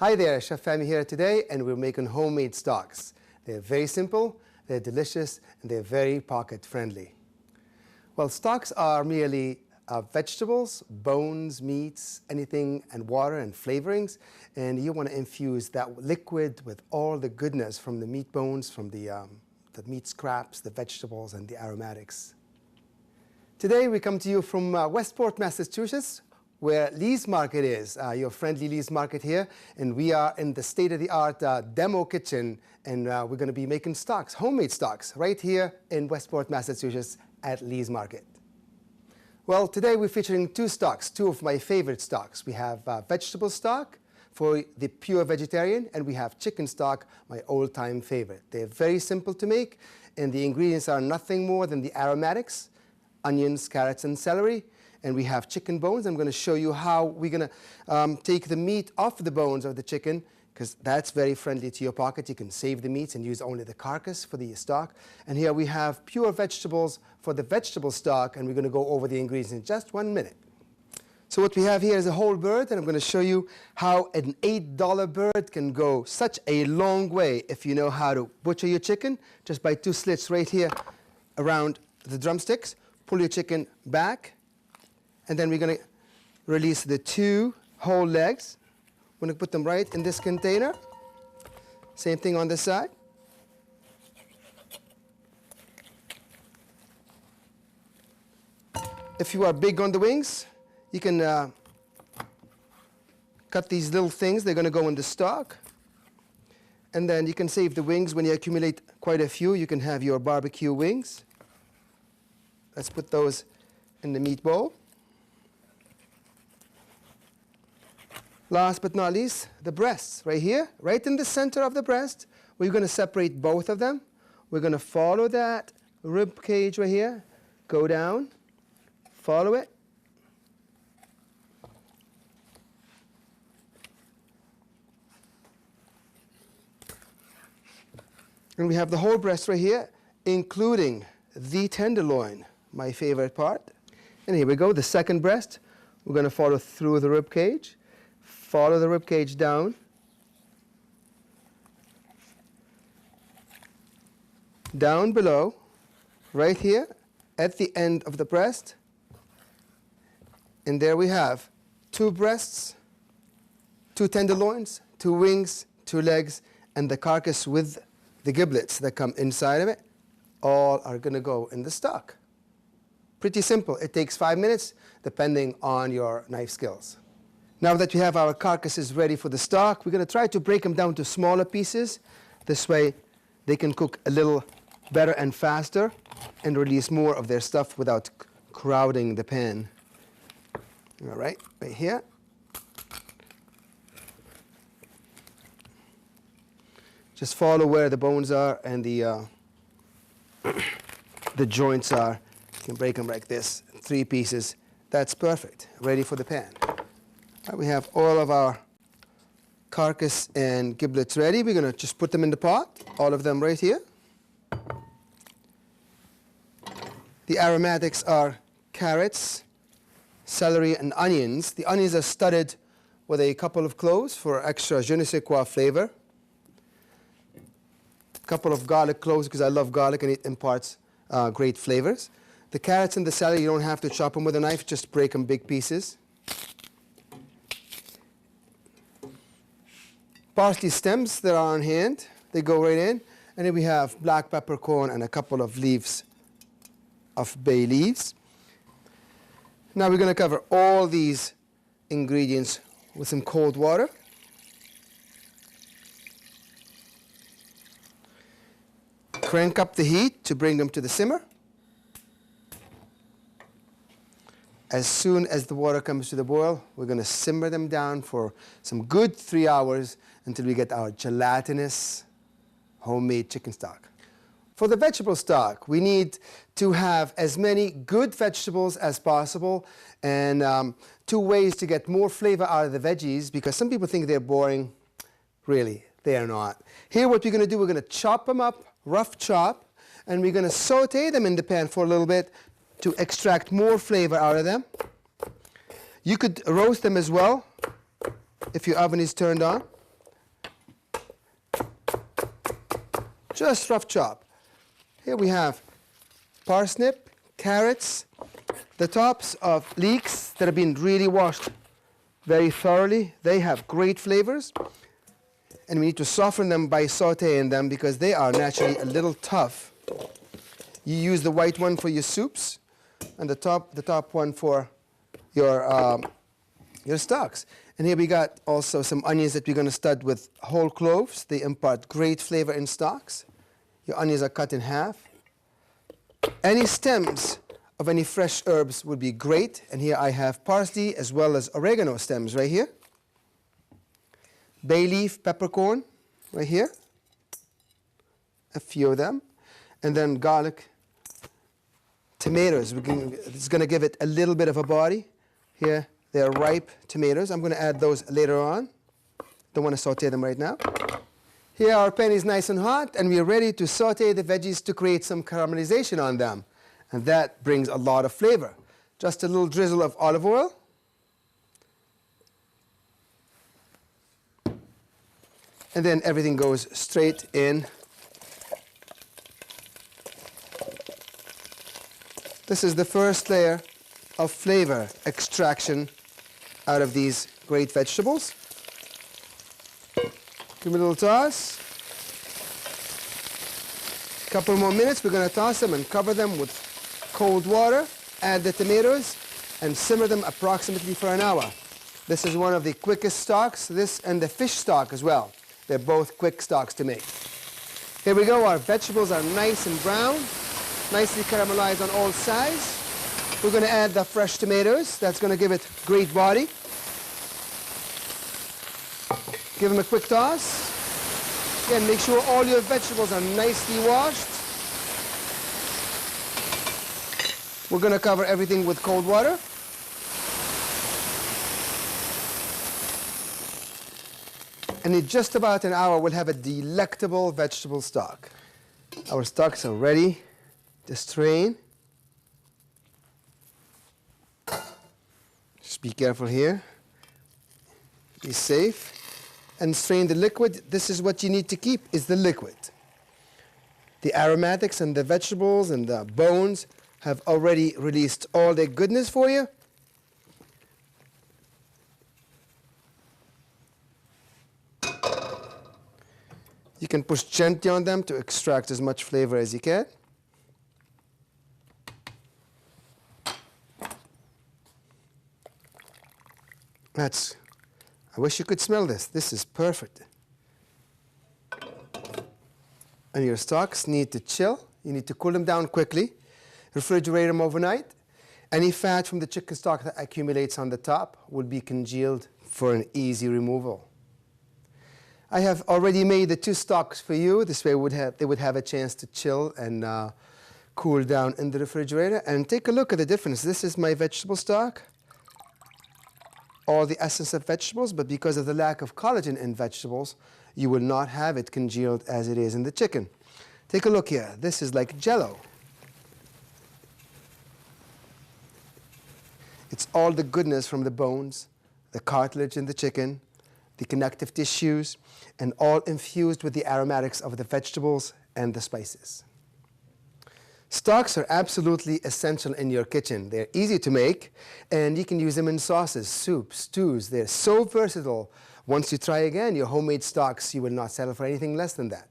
Hi there, Chef Fehmi here today, and we're making homemade stocks. They're very simple, they're delicious, and they're very pocket friendly. Well, stocks are merely vegetables, bones, meats, anything, and water and flavorings, and you want to infuse that liquid with all the goodness from the meat bones, from the meat scraps, the vegetables, and the aromatics. Today we come to you from Westport, Massachusetts, where Lee's Market is, your friendly Lee's Market here, and we are in the state-of-the-art demo kitchen, and we're going to be making stocks, homemade stocks, right here in Westport, Massachusetts at Lee's Market. Well, today we're featuring two stocks, two of my favorite stocks. We have vegetable stock for the pure vegetarian, and we have chicken stock, my old-time favorite. They're very simple to make, and the ingredients are nothing more than the aromatics, onions, carrots, and celery. And we have chicken bones. I'm going to show you how we're going to take the meat off the bones of the chicken, because that's very friendly to your pocket. You can save the meats and use only the carcass for the stock. And here we have pure vegetables for the vegetable stock, and we're going to go over the ingredients in just 1 minute. So what we have here is a whole bird, and I'm going to show you how an $8 bird can go such a long way if you know how to butcher your chicken, just by 2 slits right here around the drumsticks. Pull your chicken back. And then we're going to release the 2 whole legs. We're going to put them right in this container. Same thing on this side. If you are big on the wings, you can cut these little things. They're going to go in the stock. And then you can save the wings. When you accumulate quite a few, you can have your barbecue wings. Let's put those in the meat bowl. Last but not least, the breasts right here, right in the center of the breast. We're going to separate both of them. We're going to follow that rib cage right here, go down, follow it. And we have the whole breast right here, including the tenderloin, my favorite part. And here we go, the second breast. We're going to follow through the rib cage. Follow the rib cage down. Down below, right here, at the end of the breast. And there we have 2 breasts, 2 tenderloins, 2 wings, 2 legs, and the carcass with the giblets that come inside of it. All are going to go in the stock. Pretty simple. It takes 5 minutes, depending on your knife skills. Now that we have our carcasses ready for the stock, we're going to try to break them down to smaller pieces. This way they can cook a little better and faster and release more of their stuff without crowding the pan. All right here. Just follow where the bones are and the joints are. You can break them like this, 3 pieces. That's perfect, ready for the pan. We have all of our carcass and giblets ready. We're going to just put them in the pot, all of them right here. The aromatics are carrots, celery, and onions. The onions are studded with a couple of cloves for extra je ne sais quoi flavor. A couple of garlic cloves because I love garlic and it imparts great flavors. The carrots and the celery, you don't have to chop them with a knife, just break them big pieces. Parsley stems that are on hand, they go right in. And then we have black peppercorn and a couple of leaves of bay leaves. Now we're going to cover all these ingredients with some cold water. Crank up the heat to bring them to the simmer. As soon as the water comes to the boil, we're going to simmer them down for some good 3 hours until we get our gelatinous homemade chicken stock. For the vegetable stock, we need to have as many good vegetables as possible, and 2 ways to get more flavor out of the veggies, because some people think they're boring. Really, they are not. Here what we're going to do, we're going to chop them up, rough chop, and we're going to saute them in the pan for a little bit to extract more flavor out of them. You could roast them as well if your oven is turned on. just rough chop. Here we have parsnip, carrots, the tops of leeks that have been really washed very thoroughly. They have great flavors. And we need to soften them by sauteing them because they are naturally a little tough. You use the white one for your soups and the top one for your stocks. And here we got also some onions that we're going to stud with whole cloves. They impart great flavor in stocks. Your onions are cut in half. Any stems of any fresh herbs would be great. And here I have parsley as well as oregano stems right here. Bay leaf, peppercorn right here. A few of them. And then garlic, tomatoes. It's going to give it a little bit of a body. Here, they're ripe tomatoes. I'm going to add those later on. Don't want to saute them right now. Here our pan is nice and hot, and we're ready to saute the veggies to create some caramelization on them. And that brings a lot of flavor. Just a little drizzle of olive oil. And then everything goes straight in. This is the first layer of flavor extraction out of these great vegetables. Give them a little toss. A couple more minutes, we're going to toss them and cover them with cold water, add the tomatoes, and simmer them approximately for an hour. This is one of the quickest stocks, this and the fish stock as well. They're both quick stocks to make. Here we go, our vegetables are nice and brown, nicely caramelized on all sides. We're going to add the fresh tomatoes. That's going to give it great body. Give them a quick toss. Again, make sure all your vegetables are nicely washed. We're going to cover everything with cold water. And in just about an hour, we'll have a delectable vegetable stock. Our stocks are ready to strain. Just be careful here. Be safe. And strain the liquid. This is what you need to keep, is the liquid. The aromatics and the vegetables and the bones have already released all their goodness for you. You can push gently on them to extract as much flavor as you can. I wish you could smell this. This is perfect. And your stocks need to chill. You need to cool them down quickly. Refrigerate them overnight. Any fat from the chicken stock that accumulates on the top will be congealed for an easy removal. I have already made the two stocks for you. This way they would have a chance to chill and cool down in the refrigerator. And take a look at the difference. This is my vegetable stock. All the essence of vegetables, but because of the lack of collagen in vegetables, you will not have it congealed as it is in the chicken. Take a look here. This is like Jell-O. It's all the goodness from the bones, the cartilage in the chicken, the connective tissues, and all infused with the aromatics of the vegetables and the spices. Stocks are absolutely essential in your kitchen. They're easy to make, and you can use them in sauces, soups, stews. They're so versatile. Once you try again your homemade stocks, you will not settle for anything less than that.